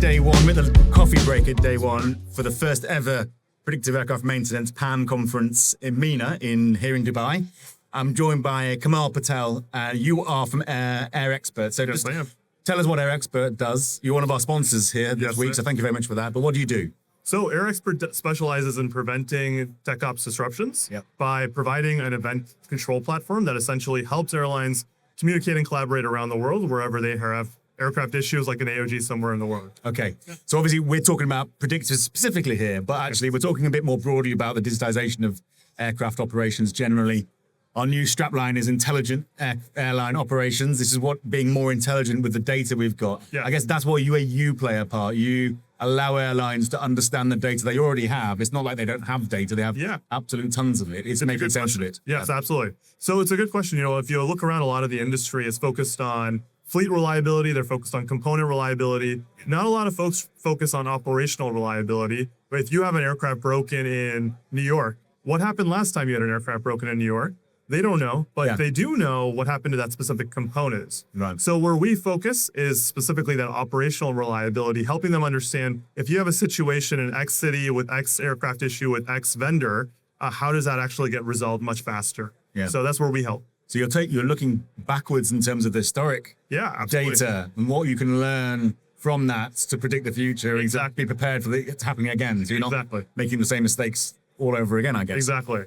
day one, we're at the coffee break at day one for the first ever Predictive Aircraft Maintenance PAM conference in MENA here in Dubai. I'm joined by Kamal, Patel. You are from AireXpert. So Yes, I am. tell us what AireXpert does. You're one of our sponsors here this week, sir. so thank you very much for that. But what do you do? So AireXpert specializes in preventing tech ops disruptions Yep. by providing an event control platform that essentially helps airlines communicate and collaborate around the world wherever they have aircraft issues like an AOG somewhere in the world. Okay, so obviously we're talking about predictors specifically here, but actually we're talking a bit more broadly about the digitization of aircraft operations generally. Our new strapline is intelligent airline operations. This is what being more intelligent with the data we've got. Yeah. I guess that's where you play a part. You allow airlines to understand the data they already have. It's not like they don't have data. They have absolute tons of it. It's making sense of it. Yes, absolutely. So it's a good question. You know, if you look around, a lot of the industry is focused on fleet reliability. They're focused on component reliability. Not a lot of folks focus on operational reliability. But if you have an aircraft broken in New York, what happened last time you had an aircraft broken in New York? They don't know, but they do know what happened to that specific component. Right. So where we focus is specifically that operational reliability, helping them understand if you have a situation in X city with X aircraft issue with X vendor, how does that actually get resolved much faster? Yeah. So that's where we help. So you're looking backwards in terms of the historic data and what you can learn from that to predict the future and be prepared for it happening again. So you're not making the same mistakes all over again, I guess. Exactly.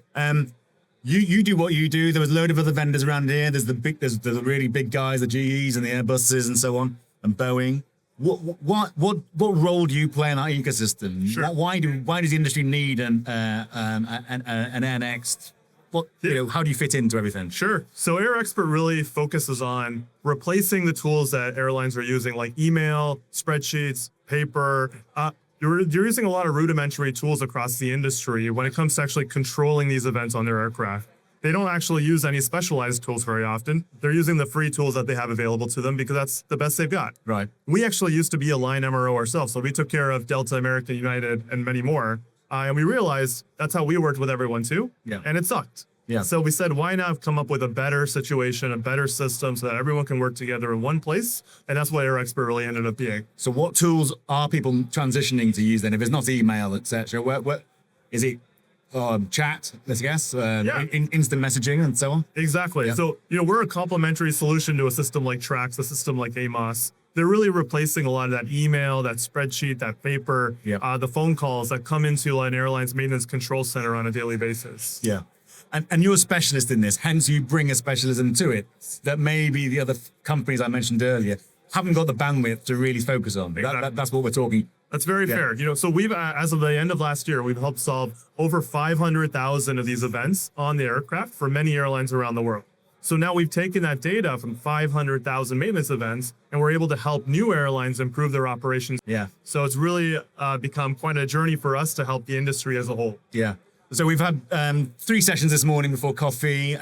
You do what you do. There was a load of other vendors around here. There's the really big guys, the GEs and the Airbuses and so on, and Boeing. What role do you play in our ecosystem? Sure. Why does the industry need an Air Next? How do you fit into everything? Sure. So AireXpert really focuses on replacing the tools that airlines are using, like email, spreadsheets, paper. You're using a lot of rudimentary tools across the industry when it comes to actually controlling these events on their aircraft. They don't actually use any specialized tools very often. They're using the free tools that they have available to them because that's the best they've got. Right. We actually used to be a line MRO ourselves, so we took care of Delta, American, United, and many more. And we realized that's how we worked with everyone too. Yeah. And it sucked. Yeah. So we said, why not come up with a better situation, a better system so that everyone can work together in one place? And that's what AireXpert really ended up being. So what tools are people transitioning to use then? If it's not email, etc., what is it? Chat, let's guess, instant messaging and so on? Exactly. Yeah. So, we're a complementary solution to a system like Trax, a system like AMOS. They're really replacing a lot of that email, that spreadsheet, that paper, the phone calls that come into an airline's maintenance control center on a daily basis. Yeah. And you're a specialist in this, hence you bring a specialism to it that maybe the other companies I mentioned earlier haven't got the bandwidth to really focus on. That's what we're talking. That's very fair. So we've, as of the end of last year, we've helped solve over 500,000 of these events on the aircraft for many airlines around the world. So now we've taken that data from 500,000 maintenance events, and we're able to help new airlines improve their operations. Yeah. So it's really become quite a journey for us to help the industry as a whole. Yeah. So we've had 3 sessions this morning before coffee.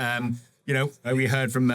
We heard from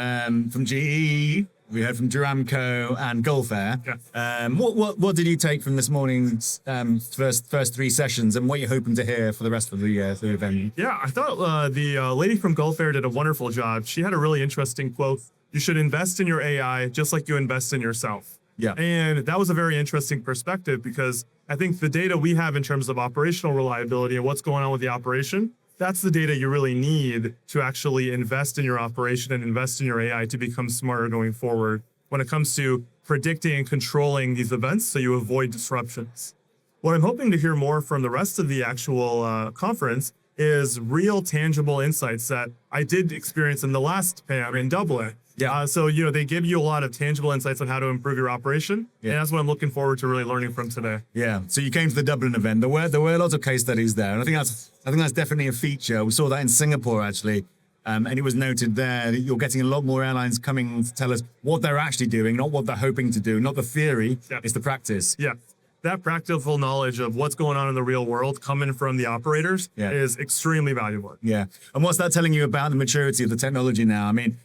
GE, we heard from Jaramco and Gulf Air. Yeah. What did you take from this morning's first 3 sessions, and what you're hoping to hear for the rest of the event? Yeah, I thought the lady from Gulf Air did a wonderful job. She had a really interesting quote. You should invest in your AI just like you invest in yourself. Yeah. And that was a very interesting perspective because I think the data we have in terms of operational reliability and what's going on with the operation, that's the data you really need to actually invest in your operation and invest in your AI to become smarter going forward when it comes to predicting and controlling these events so you avoid disruptions. What I'm hoping to hear more from the rest of the actual conference is real tangible insights that I did experience in the last PAM in Dublin. Yeah. So, they give you a lot of tangible insights on how to improve your operation. Yeah. And that's what I'm looking forward to really learning from today. Yeah. So you came to the Dublin event. There were lots of case studies there. And I think that's definitely a feature. We saw that in Singapore, actually. And it was noted there that you're getting a lot more airlines coming to tell us what they're actually doing, not what they're hoping to do, not the theory, it's the practice. Yeah. That practical knowledge of what's going on in the real world coming from the operators is extremely valuable. Yeah. And what's that telling you about the maturity of the technology now? I mean,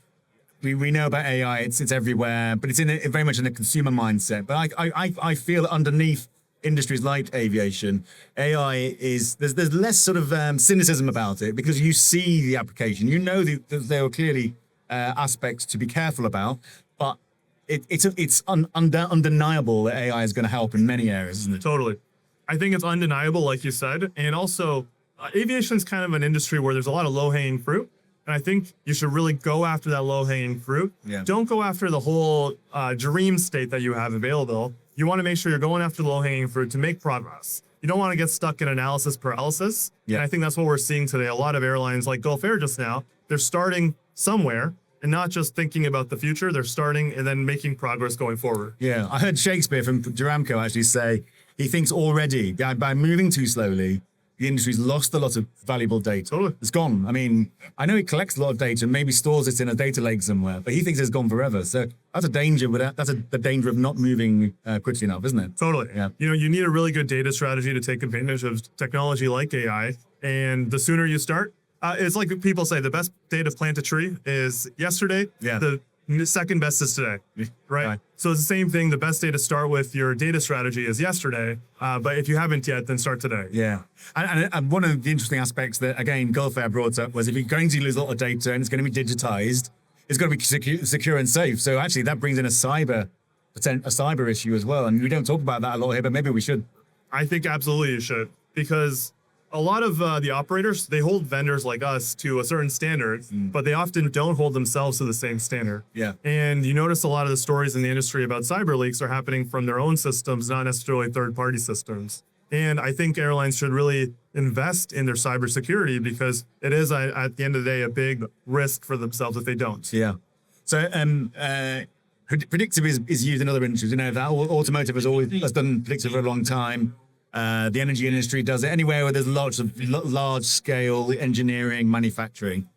we know about AI, it's everywhere, but it's very much in a consumer mindset. But I feel that underneath industries like aviation, AI there's less sort of cynicism about it because you see the application. You know that there are clearly aspects to be careful about, but undeniable that AI is going to help in many areas, isn't it? Totally. I think it's undeniable, like you said. And also, aviation is kind of an industry where there's a lot of low-hanging fruit. And I think you should really go after that low-hanging fruit. Yeah. Don't go after the whole dream state that you have available. You want to make sure you're going after the low-hanging fruit to make progress. You don't want to get stuck in analysis paralysis. Yeah. And I think that's what we're seeing today. A lot of airlines like Gulf Air just now, they're starting somewhere and not just thinking about the future. They're starting and then making progress going forward. Yeah, I heard Shakespeare from Jaramco actually say he thinks already by moving too slowly, the industry's lost a lot of valuable data. Totally. It's gone. I mean, I know he collects a lot of data and maybe stores it in a data lake somewhere, but he thinks it's gone forever. So that's a danger. The danger of not moving quickly enough, isn't it? Totally. Yeah. You know, you need a really good data strategy to take advantage of technology like AI. And the sooner you start, it's like people say, the best day to plant a tree is yesterday. Yeah. The second best is today, right? So it's the same thing. The best day to start with your data strategy is yesterday. But if you haven't yet, then start today. Yeah. And one of the interesting aspects that, again, Gulf Air brought up was if you're going to lose a lot of data and it's going to be digitized, it's got to be secure and safe. So actually that brings in a cyber issue as well. And we don't talk about that a lot here, but maybe we should. I think absolutely you should, because a lot of the operators, they hold vendors like us to a certain standard, but they often don't hold themselves to the same standard. Yeah. And you notice a lot of the stories in the industry about cyber leaks are happening from their own systems, not necessarily third-party systems. And I think airlines should really invest in their cybersecurity because it is, at the end of the day, a big risk for themselves if they don't. Yeah. So predictive is used in other industries. You know, that automotive has done predictive for a long time. The energy industry does it anywhere where there's lots of large-scale engineering, manufacturing.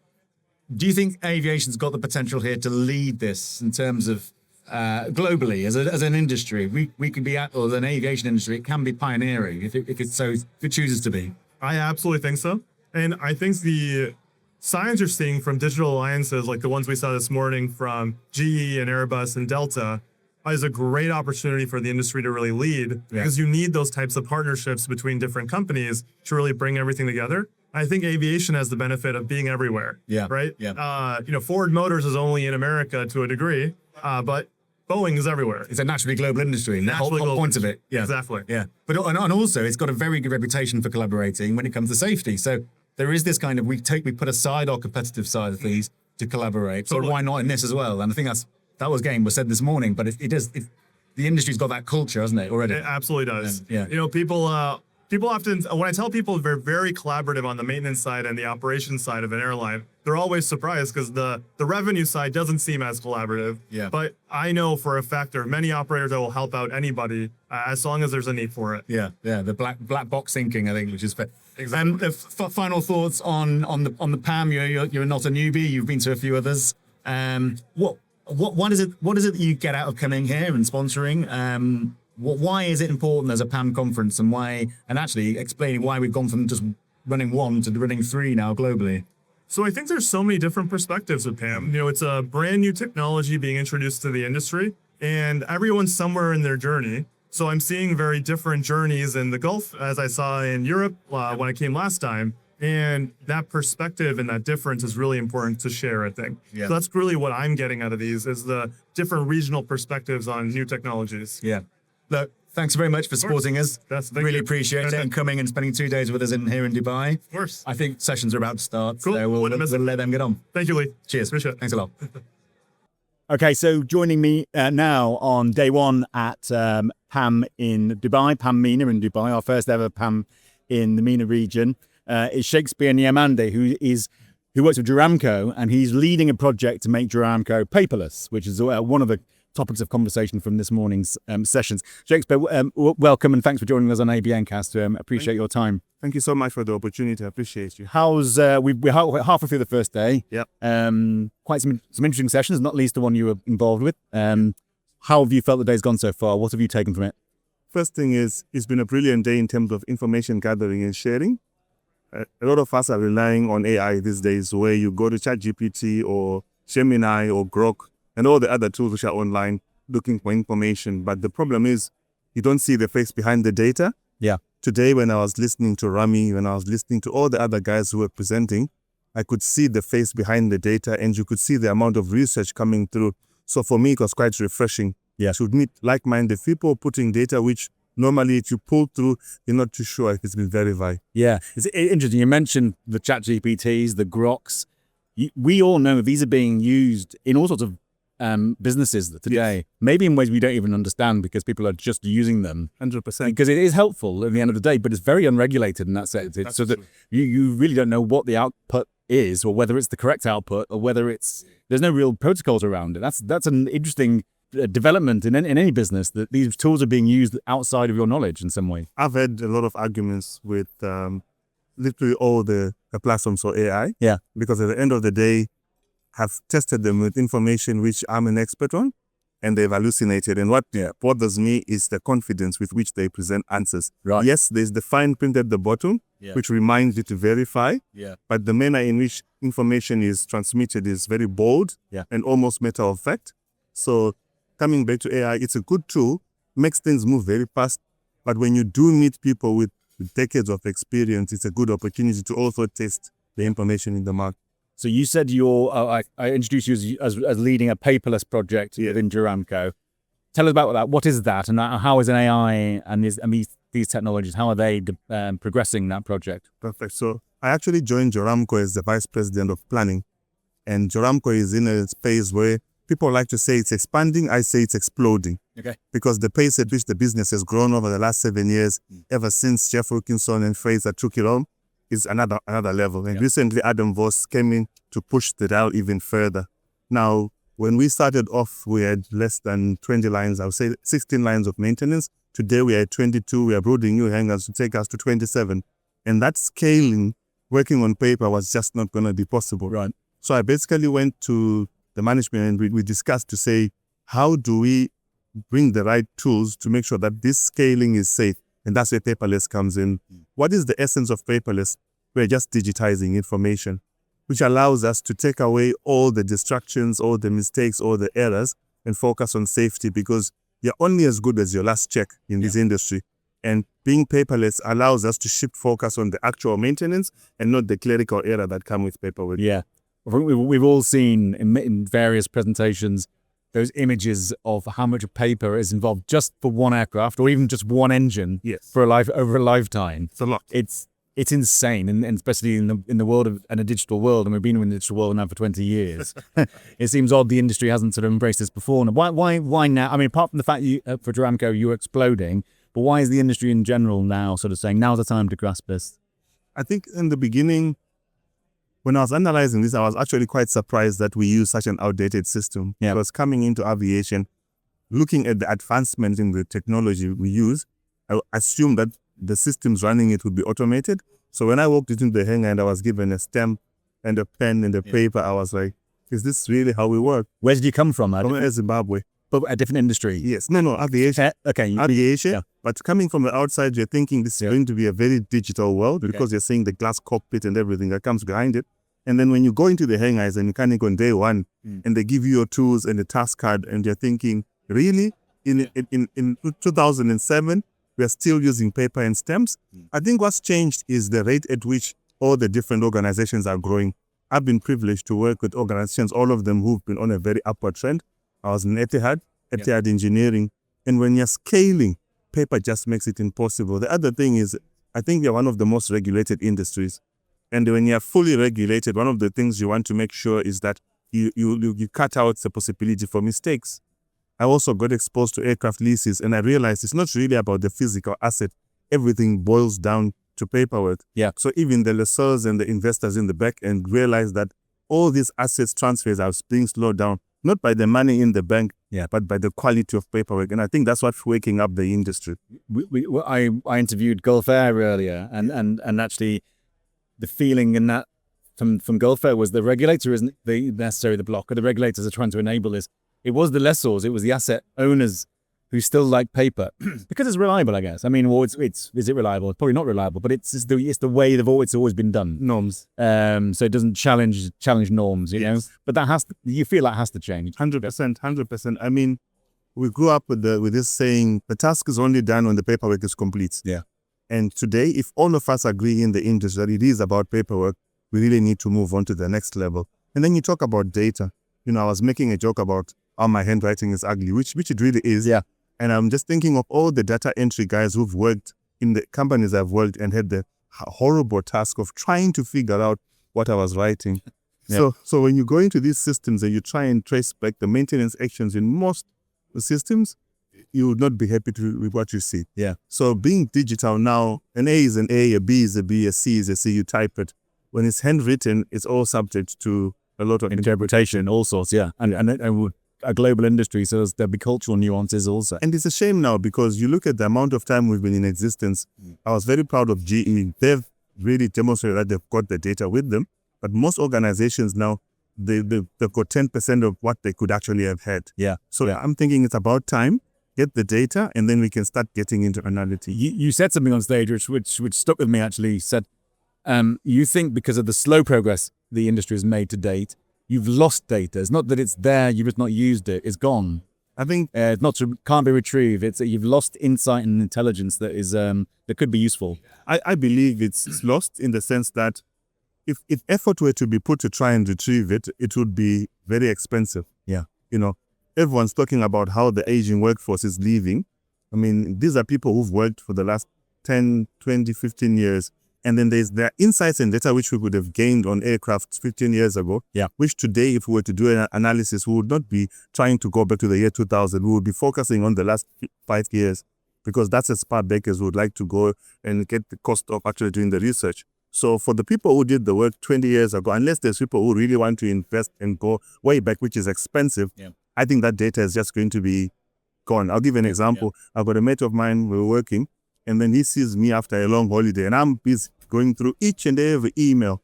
Do you think aviation's got the potential here to lead this in terms of globally as an industry? We could be or an aviation industry, it can be pioneering if it chooses to be. I absolutely think so. And I think the signs you're seeing from digital alliances like the ones we saw this morning from GE and Airbus and Delta is a great opportunity for the industry to really lead because you need those types of partnerships between different companies to really bring everything together. I think aviation has the benefit of being everywhere. Yeah. Right? Yeah. Ford Motors is only in America to a degree, but Boeing is everywhere. It's a naturally global industry. And the whole point of it. Yeah. Exactly. Yeah. But and also it's got a very good reputation for collaborating when it comes to safety. So there is this kind of we put aside our competitive side of things to collaborate. So why not in this as well? And I think that was said this morning, but the industry's got that culture, hasn't it, already? It absolutely does. Yeah. You know, people often, when I tell people they're very collaborative on the maintenance side and the operations side of an airline, they're always surprised because the revenue side doesn't seem as collaborative. Yeah. But I know for a fact there are many operators that will help out anybody as long as there's a need for it. Yeah. Yeah. The black box thinking, I think, which is fair. Exactly. Final thoughts on the PAM. You're not a newbie. You've been to a few others. What is it that you get out of coming here and sponsoring? Why is it important as a PAM conference and actually explaining why we've gone from just running one to running three now globally? So I think there's so many different perspectives with PAM. You know, it's a brand new technology being introduced to the industry and everyone's somewhere in their journey. So I'm seeing very different journeys in the Gulf as I saw in Europe when I came last time. And that perspective and that difference is really important to share, I think. Yeah. So that's really what I'm getting out of these is the different regional perspectives on new technologies. Yeah. Look, thanks very much for supporting us. Really appreciate it and coming and spending 2 days with us here in Dubai. Of course. I think sessions are about to start. Cool. So we'll let them get on. Thank you, Lee. Cheers. Appreciate it. Thanks a lot. Okay, so joining me now on day one at PAM in Dubai, PAM MENA in Dubai, our first ever PAM in the MENA region, is Shakespear Nyamande, who works with Jaramco, and he's leading a project to make Jaramco paperless, which is one of the topics of conversation from this morning's sessions. Shakespeare, welcome and thanks for joining us on ABNcast. Appreciate your time. Thank you so much for the opportunity. I appreciate you. How's we're halfway through the first day. Yep. Quite some interesting sessions, not least the one you were involved with. How have you felt the day's gone so far? What have you taken from it? First thing is, it's been a brilliant day in terms of information gathering and sharing. A lot of us are relying on AI these days, where you go to ChatGPT or Gemini or Grok and all the other tools which are online looking for information. But the problem is you don't see the face behind the data. Yeah. Today, when I was listening to Rami, when I was listening to all the other guys who were presenting, I could see the face behind the data and you could see the amount of research coming through. So for me, it was quite refreshing to meet like-minded people putting data which normally if you pull through, you're not too sure if it's been verified. Yeah, it's interesting. You mentioned the ChatGPTs, the Groks. We all know these are being used in all sorts of businesses today, Yes. maybe in ways we don't even understand because people are just using them. 100%. Because it is helpful at the end of the day, but it's very unregulated in that sense. It's so that you really don't know what the output is, or whether it's the correct output, or whether there's no real protocols around it. That's an interesting development in any business, that these tools are being used outside of your knowledge in some way. I've had a lot of arguments with literally all the platforms for AI. Yeah. Because at the end of the day, I've tested them with information which I'm an expert on, and they've hallucinated. And what bothers me is the confidence with which they present answers. Right. Yes, there's the fine print at the bottom, which reminds you to verify. Yeah. But the manner in which information is transmitted is very bold and almost matter of fact. So coming back to AI, it's a good tool, makes things move very fast. But when you do meet people with decades of experience, it's a good opportunity to also test the information in the market. So you said I introduced you as leading a paperless project within Jaramco. Tell us about that. What is that, and how is an AI and these technologies, how are they progressing that project? Perfect. So I actually joined Jaramco as the vice president of planning, and Jaramco is in a space where people like to say it's expanding. I say it's exploding. Okay. Because the pace at which the business has grown over the last 7 years, ever since Jeff Wilkinson and Fraser took it on, is another level. And recently Adam Voss came in to push the dial even further. Now, when we started off, we had less than 20 lines, I would say 16 lines of maintenance. Today we are at 22. We are building new hangars to take us to 27. And that scaling, working on paper, was just not going to be possible. Right. So I basically went to the management and we discussed to say, how do we bring the right tools to make sure that this scaling is safe? And that's where paperless comes in. What is the essence of paperless? We're just digitizing information, which allows us to take away all the distractions, all the mistakes, all the errors, and focus on safety, because you're only as good as your last check in this industry. And being paperless allows us to shift focus on the actual maintenance and not the clerical error that come with paperwork. Yeah. We've all seen in various presentations those images of how much paper is involved just for one aircraft, or even just one engine for over a lifetime. It's a lot. It's insane, and especially in the world of a digital world, and we've been in the digital world now for 20 years. It seems odd the industry hasn't sort of embraced this before. Now, why now? I mean, apart from the fact for Jaramco you're exploding, but why is the industry in general now sort of saying now's the time to grasp this? I think in the beginning, when I was analyzing this, I was actually quite surprised that we use such an outdated system. Yeah. Because coming into aviation, looking at the advancements in the technology we use, I assumed that the systems running it would be automated. So when I walked into the hangar and I was given a stamp and a pen and a paper, I was like, is this really how we work? Where did you come from? From Zimbabwe. But a different industry. Yes. No, aviation. Okay. Aviation. Yeah. But coming from the outside, you're thinking this is going to be a very digital world because you're seeing the glass cockpit and everything that comes behind it. And then when you go into the hangar as a mechanic on day one, and they give you your tools and the task card, and you're thinking, really? In 2007, we are still using paper and stamps. I think what's changed is the rate at which all the different organizations are growing. I've been privileged to work with organizations, all of them who've been on a very upward trend. I was in Etihad Engineering. And when you're scaling, paper just makes it impossible. The other thing is, I think we're one of the most regulated industries. And when you're fully regulated, one of the things you want to make sure is that you cut out the possibility for mistakes. I also got exposed to aircraft leases, and I realized it's not really about the physical asset. Everything boils down to paperwork. Yeah. So even the lessors and the investors in the back end realize that all these assets transfers are being slowed down, not by the money in the bank, but by the quality of paperwork. And I think that's what's waking up the industry. I interviewed Gulf Air earlier, and actually the feeling in that from Gulf Air was the regulator isn't necessarily the blocker. The regulators are trying to enable this. It was the lessors, it was the asset owners who still like paper because it's reliable, I guess. I mean, well, is it reliable? It's probably not reliable, but it's the way it's always been done. Norms. So it doesn't challenge norms, you know. But you feel that has to change. 100%. I mean, we grew up with this saying, the task is only done when the paperwork is complete. Yeah. And today, if all of us agree in the industry that it is about paperwork, we really need to move on to the next level. And then you talk about data. You know, I was making a joke about oh, my handwriting is ugly, which it really is. Yeah. And I'm just thinking of all the data entry guys who've worked in the companies I've worked and had the horrible task of trying to figure out what I was writing. Yeah. So when you go into these systems and you try and trace back the maintenance actions in most systems, you would not be happy with what you see. Yeah. So being digital now, an A is an A, a B is a B, a C is a C, you type it. When it's handwritten, it's all subject to a lot of Interpretation, all sorts, yeah. And a global industry, so there'll be cultural nuances also. And it's a shame now because you look at the amount of time we've been in existence. I was very proud of GE. They've really demonstrated that they've got the data with them. But most organizations now, they've got 10% of what they could actually have had. Yeah. So I'm thinking it's about time, get the data, and then we can start getting into analytics. You said something on stage which stuck with me actually. You said, you think because of the slow progress the industry has made to date, you've lost data. It's not that it's there, you've just not used it. It's gone. I think It's not can't be retrieved. It's you've lost insight and intelligence that is that could be useful. I believe it's lost in the sense that if effort were to be put to try and retrieve it, it would be very expensive. Yeah. You know, everyone's talking about how the aging workforce is leaving. I mean, these are people who've worked for the last 10, 20, 15 years. And then there's their insights and data which we could have gained on aircraft 15 years ago. Yeah. Which today, if we were to do an analysis, we would not be trying to go back to the year 2000. We would be focusing on the last 5 years because that's as far back as we would like to go and get the cost of actually doing the research. So for the people who did the work 20 years ago, unless there's people who really want to invest and go way back, which is expensive, I think that data is just going to be gone. I'll give you an example. I've got a mate of mine, we were working, and then he sees me after a long holiday, and I'm busy going through each and every email.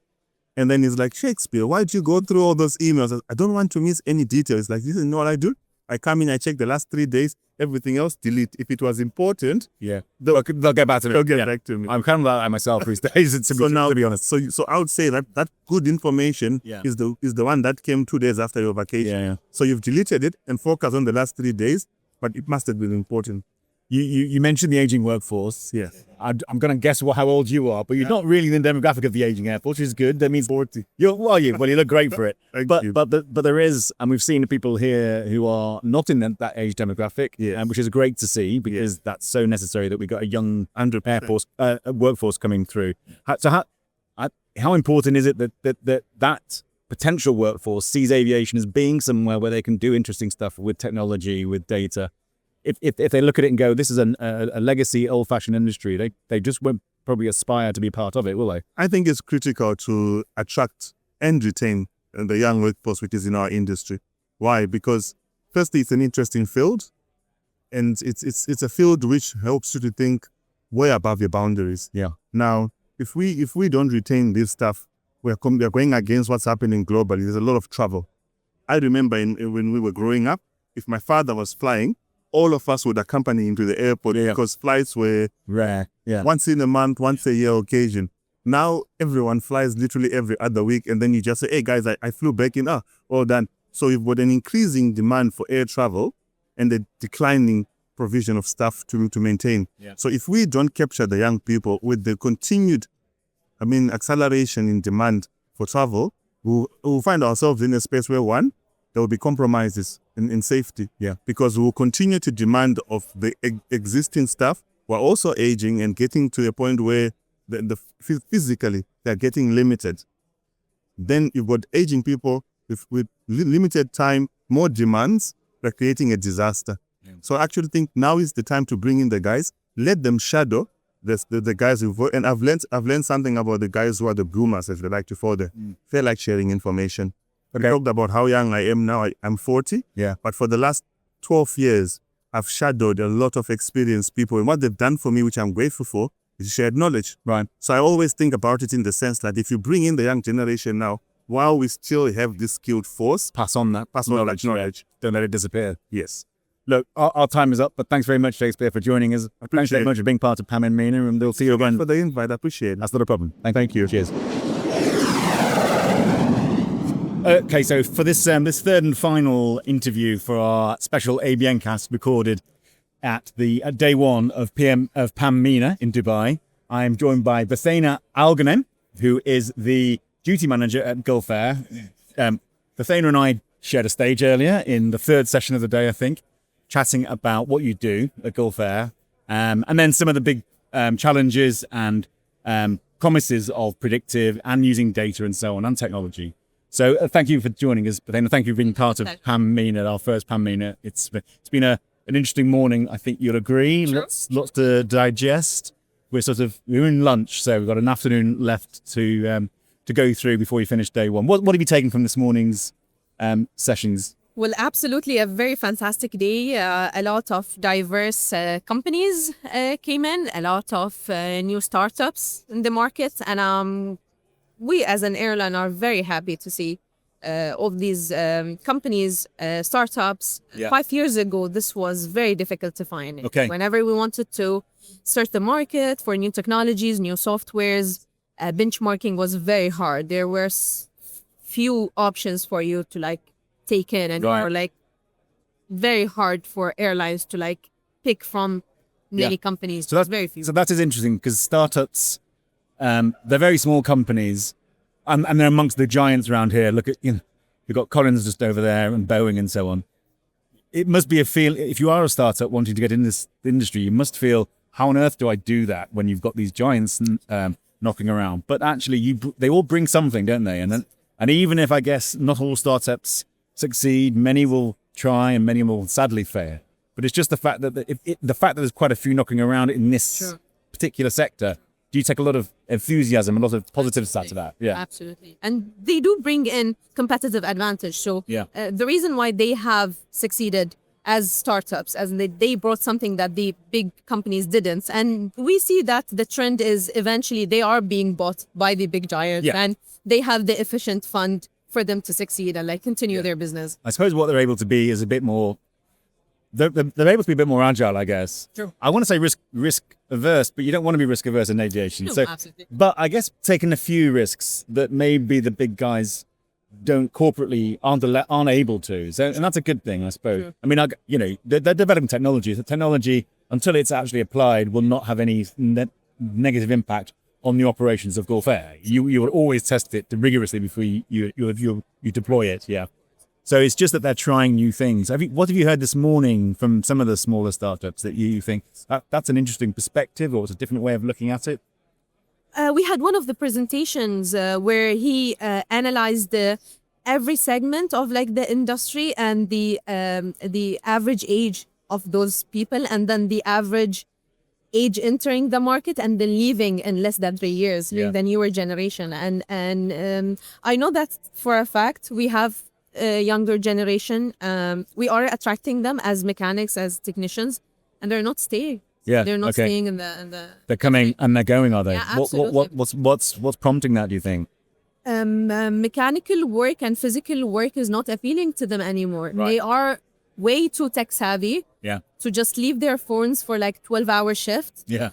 And then he's like, Shakespeare, why'd you go through all those emails? I don't want to miss any details. Like, this is not what I do. I come in, I check the last 3 days, everything else, delete. If it was important, They'll get back to me. they'll get back to me. I'm kind of like that myself these days. To be honest. So I would say that good information is the one that came 2 days after your vacation. Yeah. So you've deleted it and focused on the last 3 days, but it must have been important. You mentioned the aging workforce. Yeah. I'm going to guess how old you are, but you're not really in the demographic of the aging airforce, which is good. That means 40. you look great for it. Thank you. But there is, and we've seen people here who are not in that age demographic, which is great to see because that's so necessary that we've got a young workforce coming through. How important is it that potential workforce sees aviation as being somewhere where they can do interesting stuff with technology, with data? If they look at it and go, this is a legacy, old-fashioned industry, they just won't probably aspire to be part of it, will they? I think it's critical to attract and retain the young workforce which is in our industry. Why? Because firstly, it's an interesting field, and it's a field which helps you to think way above your boundaries. Yeah. Now, if we don't retain this stuff, we're going against what's happening globally. There's a lot of travel. I remember when we were growing up, if my father was flying, all of us would accompany him to the airport because flights were rare. Yeah. Once in a month, once a year occasion. Now everyone flies literally every other week, and then you just say, hey guys, I flew back in, all done. So you've got an increasing demand for air travel and a declining provision of staff to maintain. Yeah. So if we don't capture the young people with the continued, acceleration in demand for travel, we'll find ourselves in a space where there will be compromises in safety. Yeah. Because we'll continue to demand of the existing staff. We're also aging and getting to a point where physically they're getting limited. Then you've got aging people with limited time, more demands, they're creating a disaster. Yeah. So I actually think now is the time to bring in the guys, let them shadow the guys who vote. And I've learned something about the guys who are the boomers, as they like to call them. They like sharing information. Okay. We talked about how young I am now. I'm 40. Yeah. But for the last 12 years, I've shadowed a lot of experienced people. And what they've done for me, which I'm grateful for, is shared knowledge. Right. So I always think about it in the sense that if you bring in the young generation now, while we still have this skilled force, Pass on that knowledge. Don't let it disappear. Yes. Look, our time is up, but thanks very much, Shakespeare, for joining us. Thanks very much for being part of PAM MENA, and we'll see you again. For the invite, I appreciate it. That's not a problem. Thank you. Cheers. Okay, so for this third and final interview for our special ABN cast recorded at the day one of PAM MENA in Dubai, I am joined by Buthaina Alghunaim, who is the duty manager at Gulf Air. Buthaina and I shared a stage earlier in the third session of the day, I think, chatting about what you do at Gulf Air, and then some of the big challenges and promises of predictive and using data and so on, and technology. So thank you for joining us, Buthaina. Thank you for being part of PAM MENA, our first PAM MENA. It's been an interesting morning. I think you'll agree. Sure. Lots to digest. We're in lunch, so we've got an afternoon left to go through before we finish day one. What have you taken from this morning's sessions? Well, absolutely a very fantastic day. A lot of diverse companies came in, a lot of new startups in the market. And we as an airline are very happy to see all these companies, startups. Yeah. 5 years ago, this was very difficult to find. Okay. Whenever we wanted to search the market for new technologies, new softwares, benchmarking was very hard. There were few options for you to take in, and Right. or very hard for airlines to pick from many companies. So that's very few. So that is interesting because startups, they're very small companies, and they're amongst the giants around here. Look at you've got Collins just over there, and Boeing, and so on. It must be if you are a startup wanting to get in this industry, you must feel, how on earth do I do that when you've got these giants knocking around? But actually, they all bring something, don't they? And even if I guess not all startups succeed, many will try and many will sadly fail. But it's just the fact that that there's quite a few knocking around in this Sure. particular sector. Do you take a lot of enthusiasm, a lot of positives out of that? Yeah. Absolutely. And they do bring in competitive advantage. So Yeah. the reason why they have succeeded as startups, as they brought something that the big companies didn't. And we see that the trend is eventually they are being bought by the big giants, Yeah. and they have the efficient fund for them to succeed and continue their business. I suppose what they're able to be is a bit more. They're able to be a bit more agile, I guess. True. I want to say risk averse, but you don't want to be risk averse in aviation. No, So, absolutely. but I guess taking a few risks that maybe the big guys don't corporately aren't able to. So, and that's a good thing, I suppose. Sure. I mean, they're developing technology. The technology, until it's actually applied, will not have any negative impact on the operations of Gulf Air. You will always test it rigorously before you deploy it. Yeah. So it's just that they're trying new things. What have you heard this morning from some of the smaller startups that you think that's an interesting perspective, or it's a different way of looking at it? We had one of the presentations where he analyzed every segment of the industry and the average age of those people, and then the average age entering the market and then leaving in less than 3 years, Yeah. the newer generation. And I know that for a fact. We have a younger generation. We are attracting them as mechanics, as technicians, and they're not staying. Yeah, They're not okay. staying in the They're coming and they're going, are they? Yeah, absolutely. What's prompting that, do you think? mechanical work and physical work is not appealing to them anymore. Right. They are way too tech savvy Yeah. to just leave their phones for 12-hour shift, Yeah.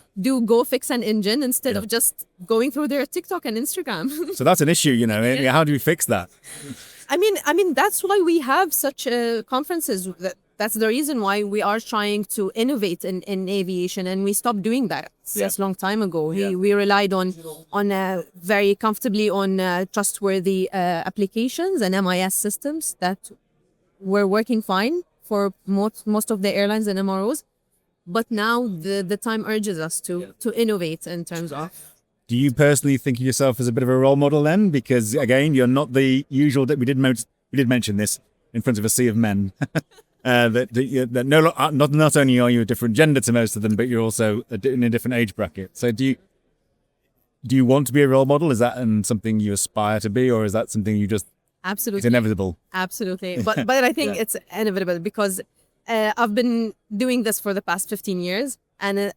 go fix an engine instead Yeah. of just going through their TikTok and Instagram. So that's an issue, How do we fix that? I mean that's why we have such conferences. That's the reason why we are trying to innovate in aviation, and we stopped doing that since long time ago. Yeah. We relied on very comfortably on trustworthy applications and MIS systems that were working fine for most of the airlines and MROs. But now the time urges us to innovate in terms of. Do you personally think of yourself as a bit of a role model then? Because again, you're not the usual. That we did mention this in front of a sea of men. Not only are you a different gender to most of them, but you're also in a different age bracket. So do you want to be a role model? Is that something you aspire to be, or is that something you just Absolutely. it's inevitable? Absolutely. But I think Yeah. it's inevitable because I've been doing this for the past 15 years. And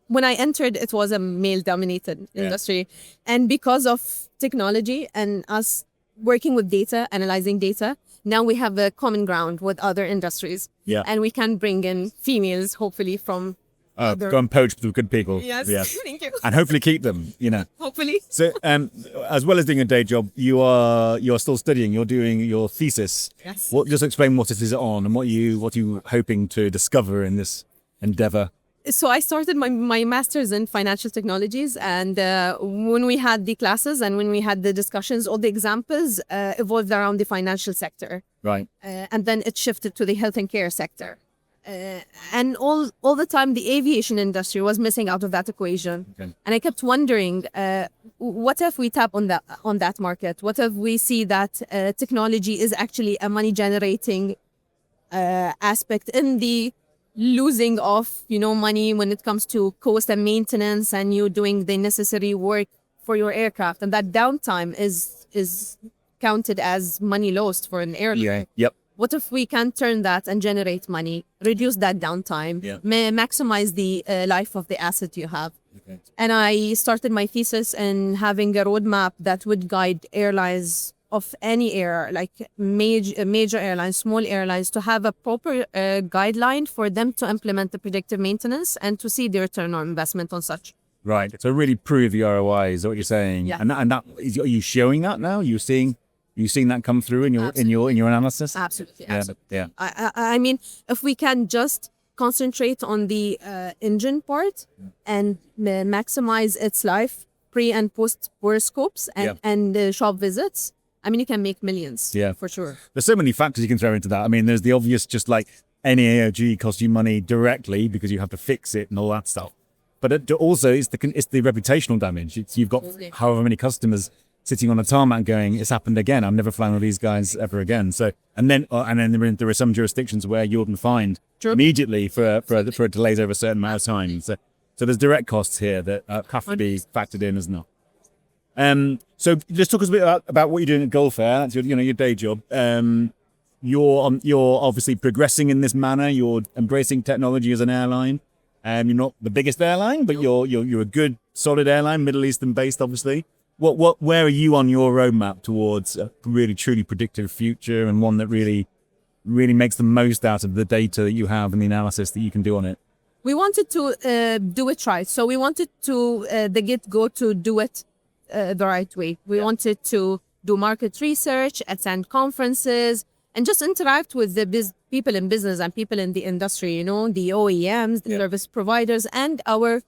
when I entered, it was a male-dominated industry. And because of technology and us working with data, analyzing data, now we have a common ground with other industries. Yeah. And we can bring in females, hopefully, from other... Go and poach with good people. Yes, Yeah. thank you. And hopefully keep them, Hopefully. So, as well as doing a day job, you're still studying. You're doing your thesis. Yes. Just explain what it is on and what you hoping to discover in this endeavor. So I started my master's in financial technologies, and when we had the classes and when we had the discussions, all the examples evolved around the financial sector. Right. And then it shifted to the health and care sector. And all the time, the aviation industry was missing out of that equation. Okay. And I kept wondering, what if we tap on that market? What if we see that technology is actually a money-generating aspect in the losing of money when it comes to cost and maintenance, and you doing the necessary work for your aircraft, and that downtime is counted as money lost for an airline. Yeah. Yep. What if we can turn that and generate money, reduce that downtime, maximize the life of the asset you have? Okay. And I started my thesis in having a roadmap that would guide airlines of any air, like major airlines, small airlines, to have a proper guideline for them to implement the predictive maintenance and to see the return on investment on such. Right. So really prove the ROI is what you're saying. Yeah. And that is, are you showing that now? You're seeing that come through in your analysis? Absolutely. Yeah. Absolutely. Yeah. I mean, if we can just concentrate on the engine part and maximize its life pre and post scopes and shop visits, I mean, you can make millions. Yeah. For sure. There's so many factors you can throw into that. I mean, there's the obvious, just like any AOG costs you money directly because you have to fix it and all that stuff. But it also it's the reputational damage. You've got however many customers sitting on a tarmac going, it's happened again. I'm never flying with these guys ever again. So and then there are some jurisdictions where you'll be fined immediately for delays over a certain amount of time. So there's direct costs here that have to be factored in as well. So just talk us a bit about what you're doing at Gulf Air. That's your day job. You're obviously progressing in this manner. You're embracing technology as an airline. You're not the biggest airline, but you're a good, solid airline, Middle Eastern based, obviously. Where are you on your roadmap towards a really truly predictive future, and one that really makes the most out of the data that you have and the analysis that you can do on it? We wanted to do it right. So we wanted to the get-go to do it the right way. We wanted to do market research, attend conferences, and just interact with the people in business and people in the industry, the OEMs, the service providers, and our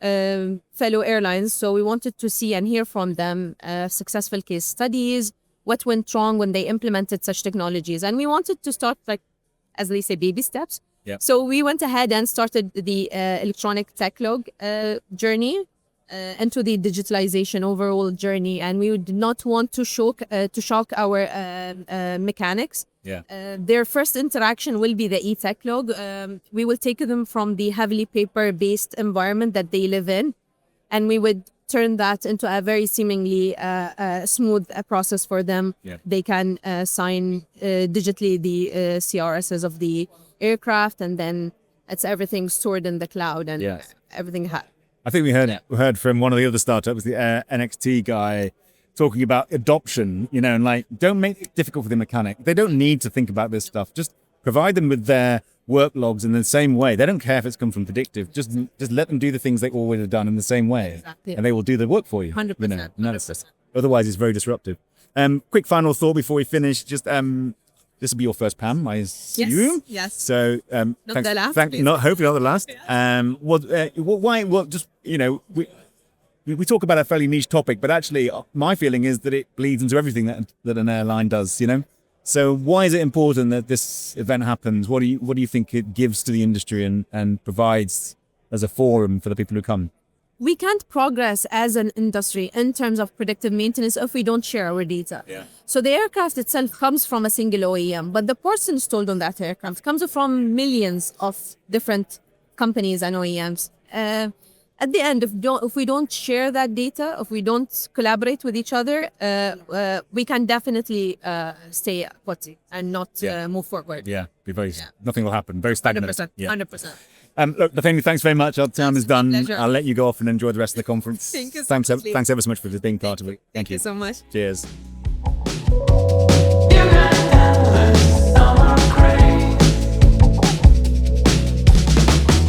fellow airlines. So we wanted to see and hear from them successful case studies, what went wrong when they implemented such technologies. And we wanted to start, like, as they say, baby steps. Yeah. So we went ahead and started the electronic tech log journey into the digitalization overall journey, and we did not want to shock our mechanics. Yeah. Their first interaction will be the e-tech log. We will take them from the heavily paper-based environment that they live in, and we would turn that into a very seemingly smooth process for them. Yeah. They can sign digitally the CRSs of the aircraft, and then it's everything stored in the cloud and everything. I think we heard from one of the other startups, the NXT guy, talking about adoption, and like, don't make it difficult for the mechanic. They don't need to think about this stuff. Just provide them with their work logs in the same way. They don't care if it's come from predictive. Just let them do the things they always have done in the same way. Exactly. And they will do the work for you. 100%. Analysis. Otherwise, it's very disruptive. Quick final thought before we finish. Just this will be your first PAM, I assume. Yes. So Not the last. hopefully not the last. We talk about a fairly niche topic, but actually my feeling is that it bleeds into everything that an airline does, So why is it important that this event happens? What do you think it gives to the industry and provides as a forum for the people who come? We can't progress as an industry in terms of predictive maintenance if we don't share our data. Yeah. So the aircraft itself comes from a single OEM, but the parts installed on that aircraft comes from millions of different companies and OEMs. At the end, if we don't share that data, if we don't collaborate with each other, we can definitely stay put and not move forward. Yeah, nothing will happen. Very stagnant. 100%. Yeah. 100%. Look, Buthaina, thanks very much. Our time is done. Pleasure. I'll let you go off and enjoy the rest of the conference. Thank you so Thanks much, Lee. ever so much for being part of it. Thank you so much. Cheers.